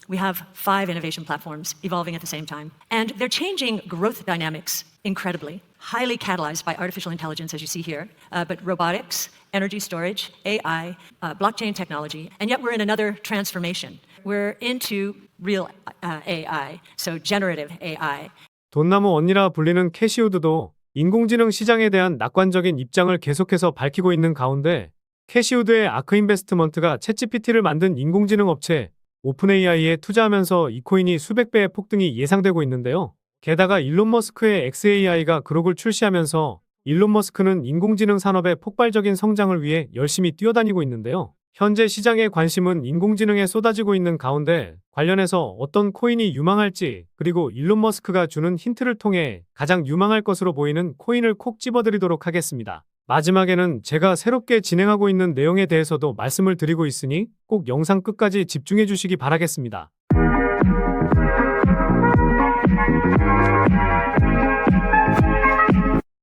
We have 5 innovation platforms evolving at the same time. And they're changing growth dynamics incredibly, highly catalyzed by artificial intelligence, as you see here, but robotics, energy storage, AI, blockchain technology, and yet we're in another transformation. We're into real AI, so generative AI. 돈나무 언니라 불리는 캐시우드도 인공지능 시장에 대한 낙관적인 입장을 계속해서 밝히고 있는 가운데 캐시우드의 아크인베스트먼트가 챗GPT를 만든 인공지능 업체 오픈AI에 투자하면서 이 코인이 수백 배의 폭등이 예상되고 있는데요. 게다가 일론 머스크의 xAI가 그록을 출시하면서 일론 머스크는 인공지능 산업의 폭발적인 성장을 위해 열심히 뛰어다니고 있는데요. 현재 시장의 관심은 인공지능에 쏟아지고 있는 가운데 관련해서 어떤 코인이 유망할지 그리고 일론 머스크가 주는 힌트를 통해 가장 유망할 것으로 보이는 코인을 콕 집어드리도록 하겠습니다. 마지막에는 제가 새롭게 진행하고 있는 내용에 대해서도 말씀을 드리고 있으니 꼭 영상 끝까지 집중해 주시기 바라겠습니다.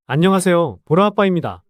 안녕하세요, 보라아빠입니다.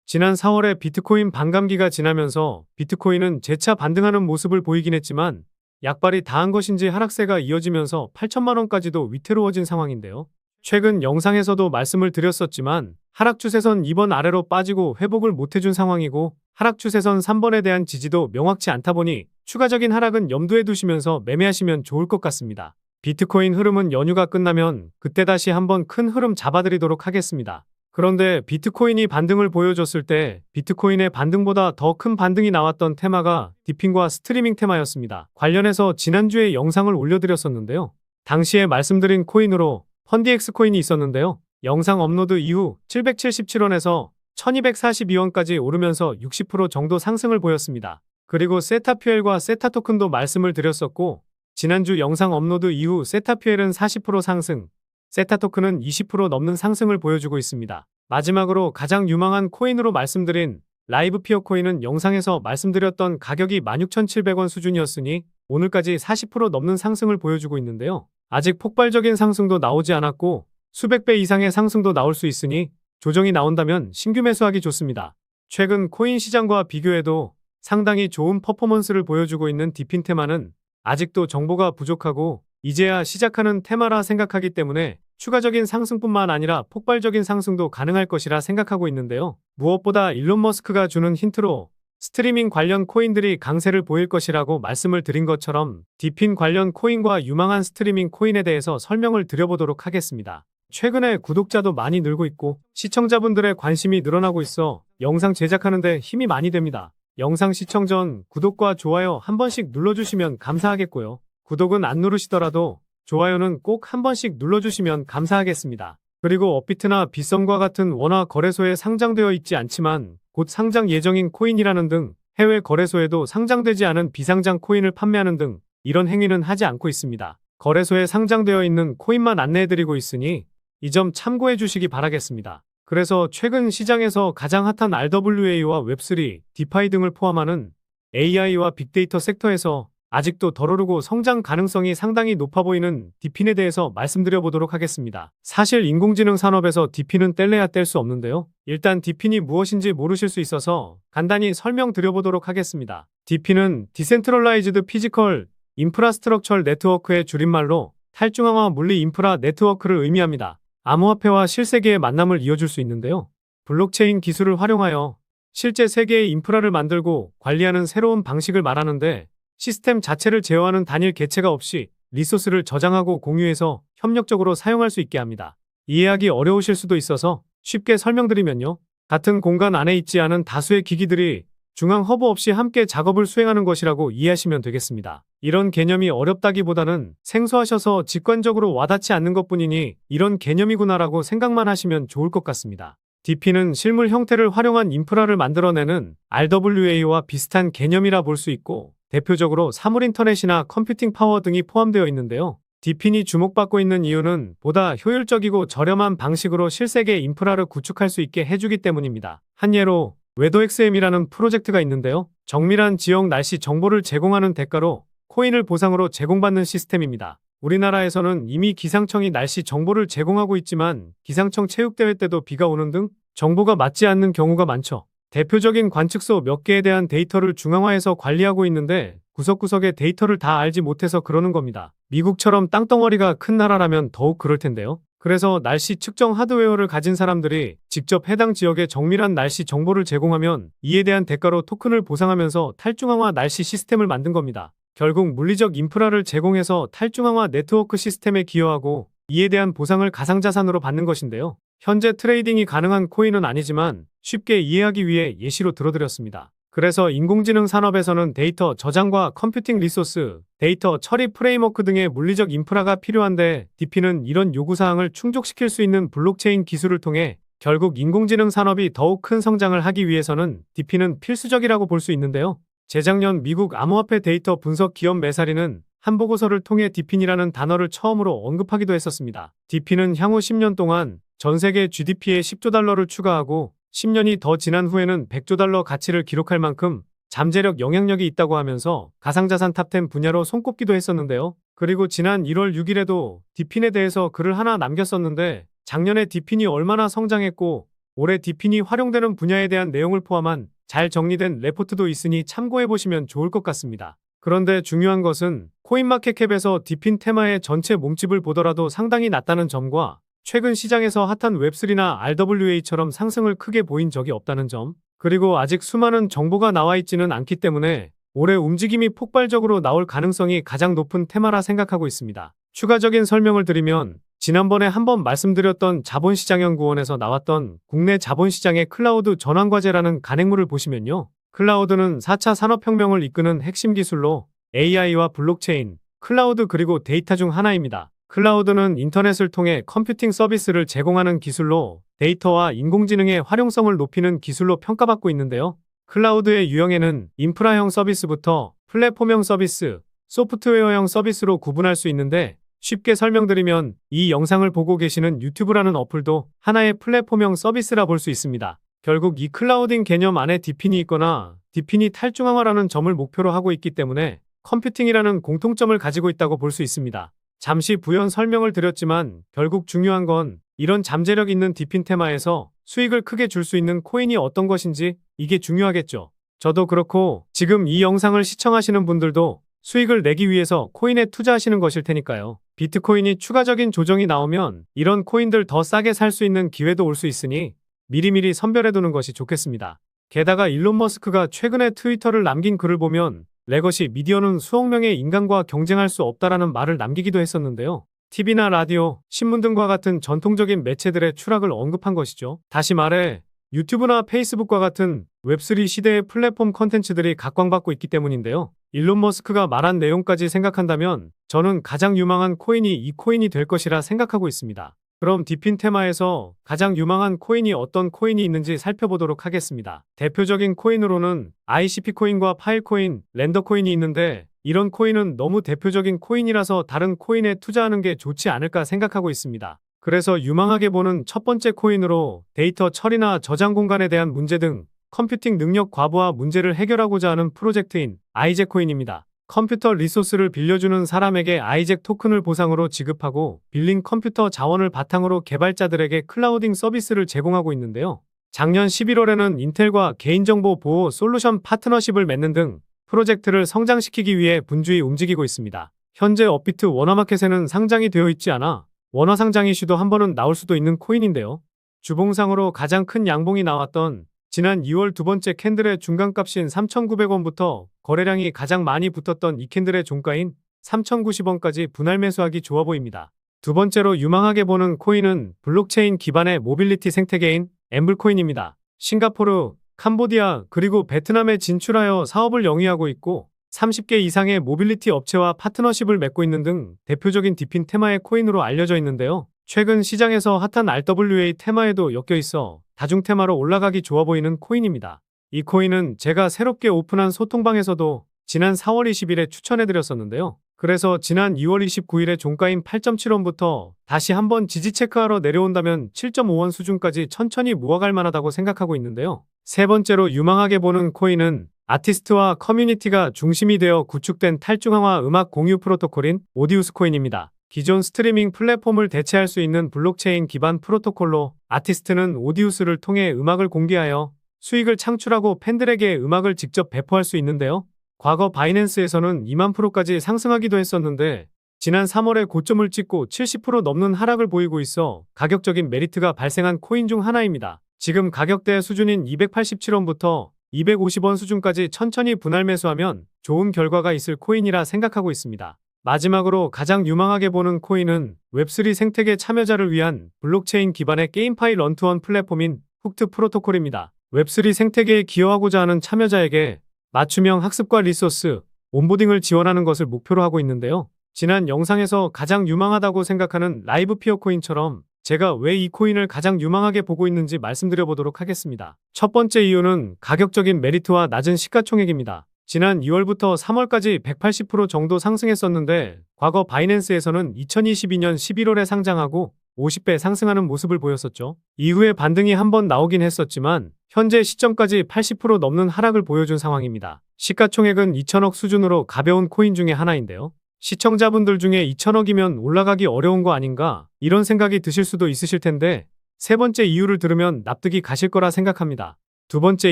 지난 4월에 비트코인 반감기가 지나면서 비트코인은 재차 반등하는 모습을 보이긴 했지만 약발이 다한 것인지 하락세가 이어지면서 8천만 원까지도 위태로워진 상황인데요. 최근 영상에서도 말씀을 드렸었지만 하락 추세선 2번 아래로 빠지고 회복을 못해준 상황이고 하락 추세선 3번에 대한 지지도 명확치 않다 보니 추가적인 하락은 염두에 두시면서 매매하시면 좋을 것 같습니다. 비트코인 흐름은 연휴가 끝나면 그때 다시 한번 큰 흐름 잡아드리도록 하겠습니다. 그런데 비트코인이 반등을 보여줬을 때 비트코인의 반등보다 더 큰 반등이 나왔던 테마가 디핑과 스트리밍 테마였습니다. 관련해서 지난주에 영상을 올려드렸었는데요. 당시에 말씀드린 코인으로 펀디엑스 코인이 있었는데요. 영상 업로드 이후 777원에서 1242원까지 오르면서 60% 정도 상승을 보였습니다. 그리고 세타퓨엘과 세타토큰도 말씀을 드렸었고 지난주 영상 업로드 이후 세타퓨엘은 40% 상승, 세타토큰은 20% 넘는 상승을 보여주고 있습니다. 마지막으로 가장 유망한 코인으로 말씀드린 라이브피어 코인은 영상에서 말씀드렸던 가격이 16,700원 수준이었으니 오늘까지 40% 넘는 상승을 보여주고 있는데요. 아직 폭발적인 상승도 나오지 않았고 수백 배 이상의 상승도 나올 수 있으니 조정이 나온다면 신규 매수하기 좋습니다. 최근 코인 시장과 비교해도 상당히 좋은 퍼포먼스를 보여주고 있는 디핀 테마는 아직도 정보가 부족하고 이제야 시작하는 테마라 생각하기 때문에 추가적인 상승뿐만 아니라 폭발적인 상승도 가능할 것이라 생각하고 있는데요. 무엇보다 일론 머스크가 주는 힌트로 스트리밍 관련 코인들이 강세를 보일 것이라고 말씀을 드린 것처럼 디핀 관련 코인과 유망한 스트리밍 코인에 대해서 설명을 드려보도록 하겠습니다. 최근에 구독자도 많이 늘고 있고 시청자분들의 관심이 늘어나고 있어 영상 제작하는 데 힘이 많이 됩니다. 영상 시청 전 구독과 좋아요 한 번씩 눌러주시면 감사하겠고요. 구독은 안 누르시더라도 좋아요는 꼭 한 번씩 눌러주시면 감사하겠습니다. 그리고 업비트나 빗썸과 같은 원화 거래소에 상장되어 있지 않지만 곧 상장 예정인 코인이라는 등 해외 거래소에도 상장되지 않은 비상장 코인을 판매하는 등 이런 행위는 하지 않고 있습니다. 거래소에 상장되어 있는 코인만 안내해드리고 있으니 이 점 참고해 주시기 바라겠습니다. 그래서 최근 시장에서 가장 핫한 RWA와 웹3, 디파이 등을 포함하는 AI와 빅데이터 섹터에서 아직도 덜 오르고 성장 가능성이 상당히 높아 보이는 디핀에 대해서 말씀드려 보도록 하겠습니다. 사실 인공지능 산업에서 디핀은 뗄래야 뗄 수 없는데요. 일단 디핀이 무엇인지 모르실 수 있어서 간단히 설명드려 보도록 하겠습니다. 디핀은 디센트럴라이즈드 피지컬 인프라스트럭처 네트워크의 줄임말로 탈중앙화 물리 인프라 네트워크를 의미합니다. 암호화폐와 실세계의 만남을 이어줄 수 있는데요. 블록체인 기술을 활용하여 실제 세계의 인프라를 만들고 관리하는 새로운 방식을 말하는데 시스템 자체를 제어하는 단일 개체가 없이 리소스를 저장하고 공유해서 협력적으로 사용할 수 있게 합니다. 이해하기 어려우실 수도 있어서 쉽게 설명드리면요. 같은 공간 안에 있지 않은 다수의 기기들이 중앙 허브 없이 함께 작업을 수행하는 것이라고 이해하시면 되겠습니다. 이런 개념이 어렵다기보다는 생소하셔서 직관적으로 와닿지 않는 것뿐이니 이런 개념이구나라고 생각만 하시면 좋을 것 같습니다. DP는 실물 형태를 활용한 인프라를 만들어내는 RWA와 비슷한 개념이라 볼 수 있고 대표적으로 사물 인터넷이나 컴퓨팅 파워 등이 포함되어 있는데요. 디핀이 주목받고 있는 이유는 보다 효율적이고 저렴한 방식으로 실세계 인프라를 구축할 수 있게 해주기 때문입니다. 한 예로 웨더XM이라는 프로젝트가 있는데요. 정밀한 지역 날씨 정보를 제공하는 대가로 코인을 보상으로 제공받는 시스템입니다. 우리나라에서는 이미 기상청이 날씨 정보를 제공하고 있지만 기상청 체육대회 때도 비가 오는 등 정보가 맞지 않는 경우가 많죠. 대표적인 관측소 몇 개에 대한 데이터를 중앙화해서 관리하고 있는데 구석구석의 데이터를 다 알지 못해서 그러는 겁니다. 미국처럼 땅덩어리가 큰 나라라면 더욱 그럴 텐데요. 그래서 날씨 측정 하드웨어를 가진 사람들이 직접 해당 지역의 정밀한 날씨 정보를 제공하면 이에 대한 대가로 토큰을 보상하면서 탈중앙화 날씨 시스템을 만든 겁니다. 결국 물리적 인프라를 제공해서 탈중앙화 네트워크 시스템에 기여하고 이에 대한 보상을 가상자산으로 받는 것인데요. 현재 트레이딩이 가능한 코인은 아니지만 쉽게 이해하기 위해 예시로 들어드렸습니다. 그래서 인공지능 산업에서는 데이터 저장과 컴퓨팅 리소스, 데이터 처리 프레임워크 등의 물리적 인프라가 필요한데 DP는 이런 요구사항을 충족시킬 수 있는 블록체인 기술을 통해 결국 인공지능 산업이 더욱 큰 성장을 하기 위해서는 DP는 필수적이라고 볼 수 있는데요. 재작년 미국 암호화폐 데이터 분석 기업 메사리는 한 보고서를 통해 DP이라는 단어를 처음으로 언급하기도 했었습니다. DP는 향후 10년 동안 전 세계 GDP에 10조 달러를 추가하고 10년이 더 지난 후에는 100조 달러 가치를 기록할 만큼 잠재력 영향력이 있다고 하면서 가상자산 탑10 분야로 손꼽기도 했었는데요. 그리고 지난 1월 6일에도 DP인에 대해서 글을 하나 남겼었는데 작년에 DP인이 얼마나 성장했고 올해 DP인이 활용되는 분야에 대한 내용을 포함한 잘 정리된 레포트도 있으니 참고해보시면 좋을 것 같습니다. 그런데 중요한 것은 코인마켓캡에서 DP인 테마의 전체 몸집을 보더라도 상당히 낮다는 점과 최근 시장에서 핫한 웹3나 RWA처럼 상승을 크게 보인 적이 없다는 점, 그리고 아직 수많은 정보가 나와 있지는 않기 때문에 올해 움직임이 폭발적으로 나올 가능성이 가장 높은 테마라 생각하고 있습니다. 추가적인 설명을 드리면 지난번에 한번 말씀드렸던 자본시장연구원에서 나왔던 국내 자본시장의 클라우드 전환과제라는 간행물을 보시면요. 클라우드는 4차 산업혁명을 이끄는 핵심 기술로 AI와 블록체인, 클라우드 그리고 데이터 중 하나입니다. 클라우드는 인터넷을 통해 컴퓨팅 서비스를 제공하는 기술로 데이터와 인공지능의 활용성을 높이는 기술로 평가받고 있는데요. 클라우드의 유형에는 인프라형 서비스부터 플랫폼형 서비스, 소프트웨어형 서비스로 구분할 수 있는데 쉽게 설명드리면 이 영상을 보고 계시는 유튜브라는 어플도 하나의 플랫폼형 서비스라 볼 수 있습니다. 결국 이 클라우딩 개념 안에 DP인이 있거나 DP인이 탈중앙화라는 점을 목표로 하고 있기 때문에 컴퓨팅이라는 공통점을 가지고 있다고 볼 수 있습니다. 잠시 부연 설명을 드렸지만 결국 중요한 건 이런 잠재력 있는 DP인 테마에서 수익을 크게 줄 수 있는 코인이 어떤 것인지 이게 중요하겠죠. 저도 그렇고 지금 이 영상을 시청하시는 분들도 수익을 내기 위해서 코인에 투자하시는 것일 테니까요. 비트코인이 추가적인 조정이 나오면 이런 코인들 더 싸게 살 수 있는 기회도 올 수 있으니 미리미리 선별해두는 것이 좋겠습니다. 게다가 일론 머스크가 최근에 트위터를 남긴 글을 보면 레거시 미디어는 수억 명의 인간과 경쟁할 수 없다라는 말을 남기기도 했었는데요. TV나 라디오, 신문 등과 같은 전통적인 매체들의 추락을 언급한 것이죠. 다시 말해 유튜브나 페이스북과 같은 웹3 시대의 플랫폼 컨텐츠들이 각광받고 있기 때문인데요. 일론 머스크가 말한 내용까지 생각한다면 저는 가장 유망한 코인이 이 코인이 될 것이라 생각하고 있습니다. 그럼 DP인 테마에서 가장 유망한 코인이 어떤 코인이 있는지 살펴보도록 하겠습니다. 대표적인 코인으로는 ICP 코인과 파일 코인, 렌더 코인이 있는데 이런 코인은 너무 대표적인 코인이라서 다른 코인에 투자하는 게 좋지 않을까 생각하고 있습니다. 그래서 유망하게 보는 첫 번째 코인으로 데이터 처리나 저장 공간에 대한 문제 등 컴퓨팅 능력 과부하 문제를 해결하고자 하는 프로젝트인 아이젝 코인입니다. 컴퓨터 리소스를 빌려주는 사람에게 아이젝 토큰을 보상으로 지급하고 빌린 컴퓨터 자원을 바탕으로 개발자들에게 클라우딩 서비스를 제공하고 있는데요. 작년 11월에는 인텔과 개인정보 보호 솔루션 파트너십을 맺는 등 프로젝트를 성장시키기 위해 분주히 움직이고 있습니다. 현재 업비트 원화마켓에는 상장이 되어 있지 않아 원화 상장 이슈도 한 번은 나올 수도 있는 코인인데요. 주봉상으로 가장 큰 양봉이 나왔던 지난 2월 두 번째 캔들의 중간값인 3,900원부터 거래량이 가장 많이 붙었던 이 캔들의 종가인 3,090원까지 분할 매수하기 좋아 보입니다. 두 번째로 유망하게 보는 코인은 블록체인 기반의 모빌리티 생태계인 엠블코인입니다. 싱가포르, 캄보디아 그리고 베트남에 진출하여 사업을 영위하고 있고 30개 이상의 모빌리티 업체와 파트너십을 맺고 있는 등 대표적인 DP인 테마의 코인으로 알려져 있는데요. 최근 시장에서 핫한 RWA 테마에도 엮여 있어 다중 테마로 올라가기 좋아 보이는 코인입니다. 이 코인은 제가 새롭게 오픈한 소통방에서도 지난 4월 20일에 추천해드렸었는데요. 그래서 지난 2월 29일에 종가인 8.7원부터 다시 한번 지지 체크하러 내려온다면 7.5원 수준까지 천천히 모아갈 만하다고 생각하고 있는데요. 세 번째로 유망하게 보는 코인은 아티스트와 커뮤니티가 중심이 되어 구축된 탈중앙화 음악 공유 프로토콜인 오디우스 코인입니다. 기존 스트리밍 플랫폼을 대체할 수 있는 블록체인 기반 프로토콜로 아티스트는 오디우스를 통해 음악을 공개하여 수익을 창출하고 팬들에게 음악을 직접 배포할 수 있는데요. 과거 바이낸스에서는 2만 프로까지 상승하기도 했었는데 지난 3월에 고점을 찍고 70% 넘는 하락을 보이고 있어 가격적인 메리트가 발생한 코인 중 하나입니다. 지금 가격대 수준인 287원부터 250원 수준까지 천천히 분할 매수하면 좋은 결과가 있을 코인이라 생각하고 있습니다. 마지막으로 가장 유망하게 보는 코인은 웹3 생태계 참여자를 위한 블록체인 기반의 게임파이 런투원 플랫폼인 훅트 프로토콜입니다. 웹3 생태계에 기여하고자 하는 참여자에게 맞춤형 학습과 리소스, 온보딩을 지원하는 것을 목표로 하고 있는데요. 지난 영상에서 가장 유망하다고 생각하는 라이브 피어 코인처럼 제가 왜 이 코인을 가장 유망하게 보고 있는지 말씀드려 보도록 하겠습니다. 첫 번째 이유는 가격적인 메리트와 낮은 시가총액입니다. 지난 2월부터 3월까지 180% 정도 상승했었는데 과거 바이낸스에서는 2022년 11월에 상장하고 50배 상승하는 모습을 보였었죠. 이후에 반등이 한번 나오긴 했었지만 현재 시점까지 80% 넘는 하락을 보여준 상황입니다. 시가총액은 2천억 수준으로 가벼운 코인 중에 하나인데요. 시청자분들 중에 2천억이면 올라가기 어려운 거 아닌가 이런 생각이 드실 수도 있으실 텐데 세 번째 이유를 들으면 납득이 가실 거라 생각합니다. 두 번째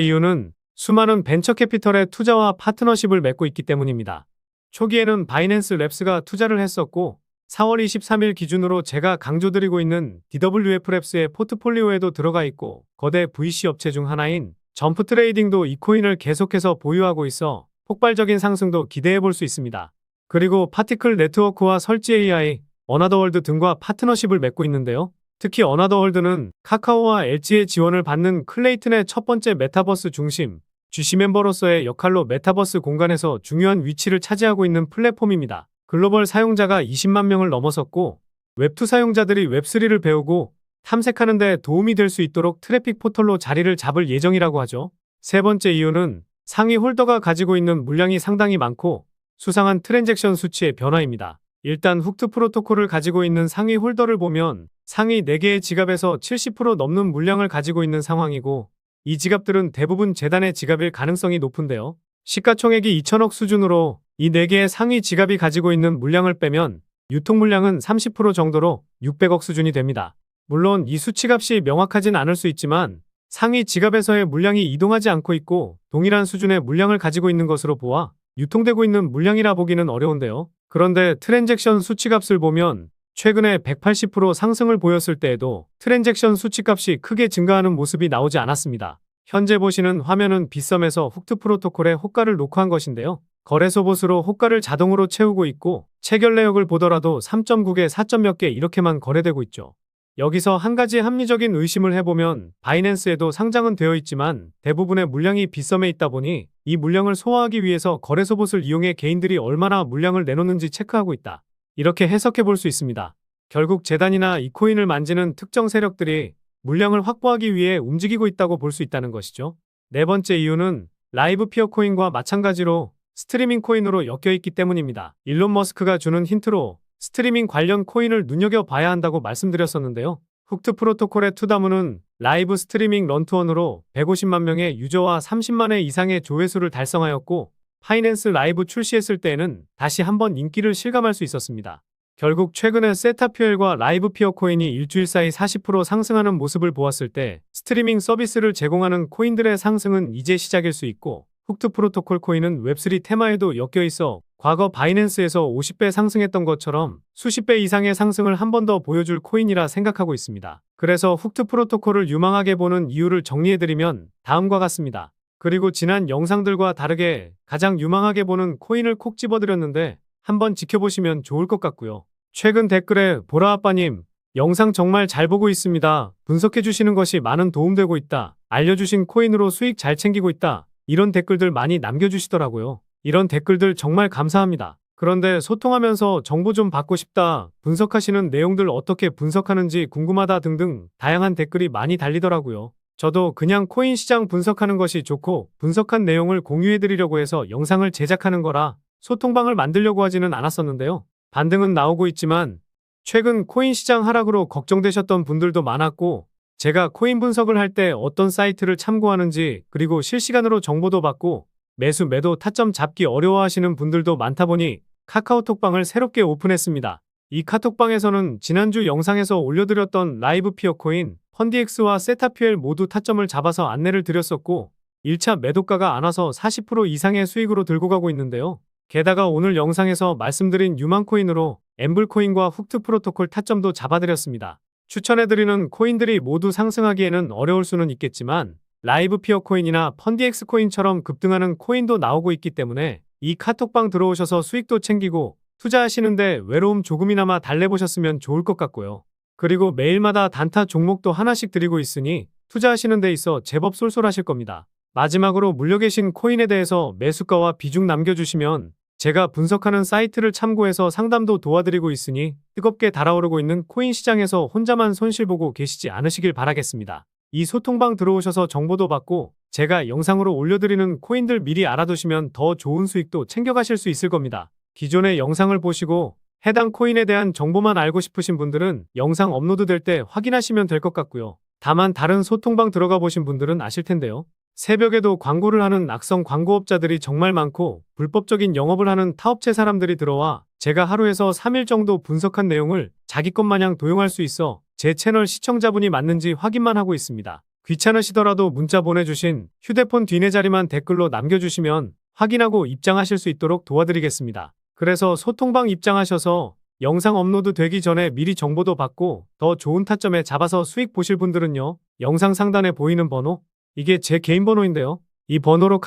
이유는 수많은 벤처 캐피털의 투자와 파트너십을 맺고 있기 때문입니다. 초기에는 바이낸스 랩스가 투자를 했었고 4월 23일 기준으로 제가 강조드리고 있는 DWF 랩스의 포트폴리오에도 들어가 있고 거대 VC 업체 중 하나인 점프 트레이딩도 이 코인을 계속해서 보유하고 있어 폭발적인 상승도 기대해 볼 수 있습니다. 그리고 파티클 네트워크와 설지 AI, 어나더월드 등과 파트너십을 맺고 있는데요. 특히 어나더월드는 카카오와 LG의 지원을 받는 클레이튼의 첫 번째 메타버스 중심, GC 멤버로서의 역할로 메타버스 공간에서 중요한 위치를 차지하고 있는 플랫폼입니다. 글로벌 사용자가 20만 명을 넘어섰고 웹2 사용자들이 웹3를 배우고 탐색하는 데 도움이 될 수 있도록 트래픽 포털로 자리를 잡을 예정이라고 하죠. 세 번째 이유는 상위 홀더가 가지고 있는 물량이 상당히 많고 수상한 트랜잭션 수치의 변화입니다. 일단 훅트 프로토콜을 가지고 있는 상위 홀더를 보면 상위 4개의 지갑에서 70% 넘는 물량을 가지고 있는 상황이고 이 지갑들은 대부분 재단의 지갑일 가능성이 높은데요. 시가총액이 2천억 수준으로 이 4개의 상위 지갑이 가지고 있는 물량을 빼면 유통 물량은 30% 정도로 600억 수준이 됩니다. 물론 이 수치값이 명확하진 않을 수 있지만 상위 지갑에서의 물량이 이동하지 않고 있고 동일한 수준의 물량을 가지고 있는 것으로 보아 유통되고 있는 물량이라 보기는 어려운데요. 그런데 트랜잭션 수치값을 보면 최근에 180% 상승을 보였을 때에도 트랜잭션 수치값이 크게 증가하는 모습이 나오지 않았습니다. 현재 보시는 화면은 빗썸에서 훅트 프로토콜의 호가를 녹화한 것인데요. 거래소 봇으로 호가를 자동으로 채우고 있고 체결 내역을 보더라도 3.9개, 4점 몇 개 이렇게만 거래되고 있죠. 여기서 한 가지 합리적인 의심을 해보면 바이낸스에도 상장은 되어 있지만 대부분의 물량이 빗썸에 있다 보니 이 물량을 소화하기 위해서 거래소 봇을 이용해 개인들이 얼마나 물량을 내놓는지 체크하고 있다. 이렇게 해석해 볼 수 있습니다. 결국 재단이나 이 코인을 만지는 특정 세력들이 물량을 확보하기 위해 움직이고 있다고 볼 수 있다는 것이죠. 네 번째 이유는 라이브 피어 코인과 마찬가지로 스트리밍 코인으로 엮여 있기 때문입니다. 일론 머스크가 주는 힌트로 스트리밍 관련 코인을 눈여겨봐야 한다고 말씀드렸었는데요. 훅트 프로토콜의 투다문은 라이브 스트리밍 런투원으로 150만 명의 유저와 30만 회 이상의 조회수를 달성하였고 파이낸스 라이브 출시했을 때에는 다시 한번 인기를 실감할 수 있었습니다. 결국 최근에 세타퓨엘과 라이브 피어 코인이 일주일 사이 40% 상승하는 모습을 보았을 때 스트리밍 서비스를 제공하는 코인들의 상승은 이제 시작일 수 있고 훅트 프로토콜 코인은 웹3 테마에도 엮여 있어 과거 바이낸스에서 50배 상승했던 것처럼 수십 배 이상의 상승을 한 번 더 보여줄 코인이라 생각하고 있습니다. 그래서 훅트 프로토콜을 유망하게 보는 이유를 정리해드리면 다음과 같습니다. 그리고 지난 영상들과 다르게 가장 유망하게 보는 코인을 콕 집어드렸는데 한번 지켜보시면 좋을 것 같고요. 최근 댓글에 보라아빠님 영상 정말 잘 보고 있습니다. 분석해주시는 것이 많은 도움되고 있다. 알려주신 코인으로 수익 잘 챙기고 있다. 이런 댓글들 많이 남겨주시더라고요. 이런 댓글들 정말 감사합니다. 그런데 소통하면서 정보 좀 받고 싶다, 분석하시는 내용들 어떻게 분석하는지 궁금하다 등등 다양한 댓글이 많이 달리더라고요. 저도 그냥 코인 시장 분석하는 것이 좋고 분석한 내용을 공유해드리려고 해서 영상을 제작하는 거라 소통방을 만들려고 하지는 않았었는데요. 반등은 나오고 있지만 최근 코인 시장 하락으로 걱정되셨던 분들도 많았고 제가 코인 분석을 할 때 어떤 사이트를 참고하는지 그리고 실시간으로 정보도 받고 매수 매도 타점 잡기 어려워하시는 분들도 많다 보니 카카오톡방을 새롭게 오픈했습니다. 이 카톡방에서는 지난주 영상에서 올려드렸던 라이브 피어 코인, 펀디엑스와 세타퓨엘 모두 타점을 잡아서 안내를 드렸었고 1차 매도가가 안 와서 40% 이상의 수익으로 들고 가고 있는데요. 게다가 오늘 영상에서 말씀드린 유망코인으로 엠블코인과 훅트 프로토콜 타점도 잡아드렸습니다. 추천해드리는 코인들이 모두 상승하기에는 어려울 수는 있겠지만 라이브 피어 코인이나 펀디엑스 코인처럼 급등하는 코인도 나오고 있기 때문에 이 카톡방 들어오셔서 수익도 챙기고 투자하시는데 외로움 조금이나마 달래보셨으면 좋을 것 같고요. 그리고 매일마다 단타 종목도 하나씩 드리고 있으니 투자하시는 데 있어 제법 쏠쏠하실 겁니다. 마지막으로 물려 계신 코인에 대해서 매수가와 비중 남겨주시면 제가 분석하는 사이트를 참고해서 상담도 도와드리고 있으니 뜨겁게 달아오르고 있는 코인 시장에서 혼자만 손실 보고 계시지 않으시길 바라겠습니다. 이 소통방 들어오셔서 정보도 받고 제가 영상으로 올려드리는 코인들 미리 알아두시면 더 좋은 수익도 챙겨가실 수 있을 겁니다. 기존의 영상을 보시고 해당 코인에 대한 정보만 알고 싶으신 분들은 영상 업로드 될 때 확인하시면 될 것 같고요. 다만 다른 소통방 들어가 보신 분들은 아실 텐데요. 새벽에도 광고를 하는 악성 광고업자들이 정말 많고 불법적인 영업을 하는 타업체 사람들이 들어와 제가 하루에서 3일 정도 분석한 내용을 자기 것 마냥 도용할 수 있어 제 채널 시청자분이 맞는지 확인만 하고 있습니다. 귀찮으시더라도 문자 보내주신 휴대폰 뒷내 자리만 댓글로 남겨주시면 확인하고 입장하실 수 있도록 도와드리겠습니다. 그래서 소통방 입장하셔서 영상 업로드 되기 전에 미리 정보도 받고 더 좋은 타점에 잡아서 수익 보실 분들은요. 영상 상단에 보이는 번호, 이게 제 개인 번호인데요. 이 번호로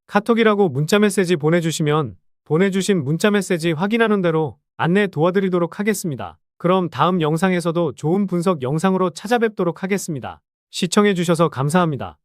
카톡이라고 문자 메시지 보내주시면 보내주신 문자 메시지 확인하는 대로 안내 도와드리도록 하겠습니다. 그럼 다음 영상에서도 좋은 분석 영상으로 찾아뵙도록 하겠습니다. 시청해주셔서 감사합니다.